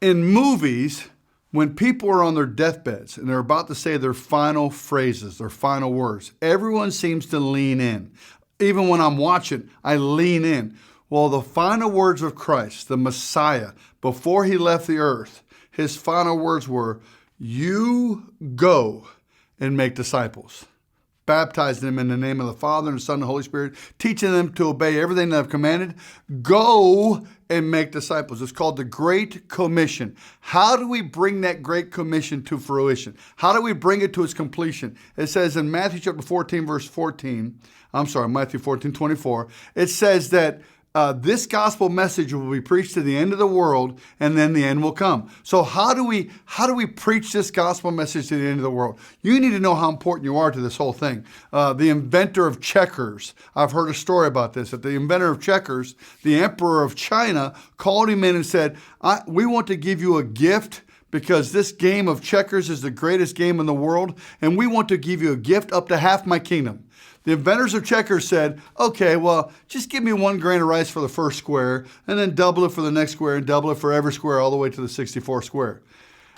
In movies, when people are on their deathbeds and they're about to say their final phrases, their final words, everyone seems to lean in. Even when I'm watching, I lean in. Well, the final words of Christ, the Messiah, before he left the earth, his final words were, "You go and make disciples, baptizing them in the name of the Father and the Son and the Holy Spirit, teaching them to obey everything that I've commanded. Go and make disciples." It's called the Great Commission. How do we bring that Great Commission to fruition? How do we bring it to its completion? It says in Matthew chapter 14, verse 14, Matthew 14, 24, it says that this gospel message will be preached to the end of the world, and then the end will come. So how do we preach this gospel message to the end of the world? You need to know how important you are to this whole thing. The inventor of checkers, I've heard a story about this, that the inventor of checkers, the emperor of China, called him in and said, "We want to give you a gift because this game of checkers is the greatest game in the world, and we want to give you a gift up to half my kingdom." The inventors of checkers said, "Okay, well, just give me 1 grain of rice for the first square, and then double it for the next square, and double it for every square all the way to the 64th square."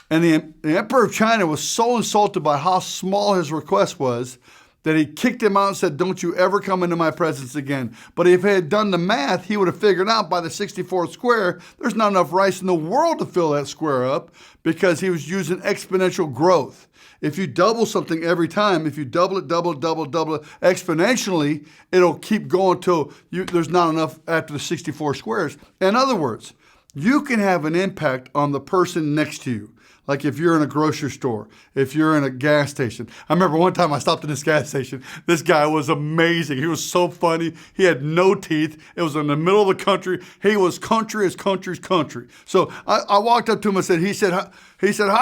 And the emperor of China was so insulted by how small his request was that he kicked him out and said, "Don't you ever come into my presence again." But if he had done the math, he would have figured out by the 64th square, there's not enough rice in the world to fill that square up, because he was using exponential growth. If you double something every time, if you double it exponentially, it'll keep going till there's not enough after the 64 squares. In other words, you can have an impact on the person next to you. Like if you're in a grocery store, if you're in a gas station. I remember one time I stopped in this gas station. This guy was amazing. He was so funny. He had no teeth. It was in the middle of the country. He was country as country's country. So I walked up to him and said, he said, "How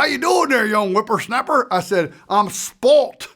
you doing there, young whippersnapper?" I said, "I'm spoilt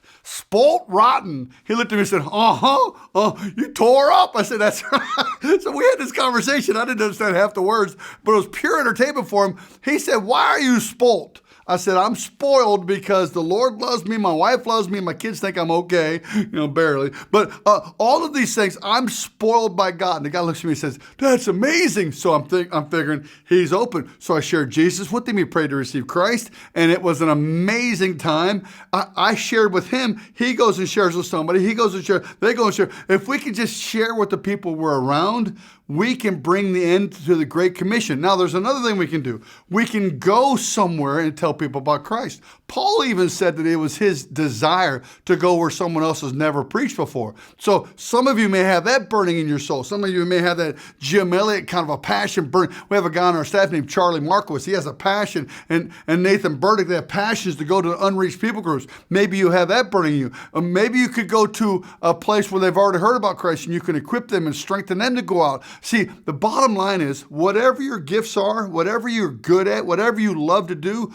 rotten." He looked at me and said, "You tore up." I said, "That's right." So we had this conversation. I didn't understand half the words, but it was pure entertainment for him. He said, "Why are you spoilt?" I said, "I'm spoiled because the Lord loves me, my wife loves me, my kids think I'm okay, barely. But all of these things, I'm spoiled by God." And the guy looks at me and says, "That's amazing." So I'm figuring he's open. So I shared Jesus with him. He prayed to receive Christ, and it was an amazing time. I shared with him. He goes and shares with somebody. He goes and shares. They go and share. If we could just share with the people we're around, we can bring the end to the Great Commission. Now, there's another thing we can do. We can go somewhere and tell people about Christ. Paul even said that it was his desire to go where someone else has never preached before. So some of you may have that burning in your soul. Some of you may have that Jim Elliott kind of a passion burning. We have a guy on our staff named Charlie Markowitz. He has a passion, and Nathan Burdick, they have passions to go to unreached people groups. Maybe you have that burning in you. Maybe you could go to a place where they've already heard about Christ, and you can equip them and strengthen them to go out. See, the bottom line is, whatever your gifts are, whatever you're good at, whatever you love to do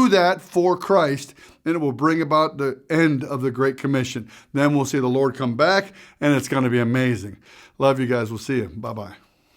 that for Christ, and it will bring about the end of the Great Commission. Then we'll see the Lord come back, and it's going to be amazing. Love you guys. We'll see you. Bye-bye.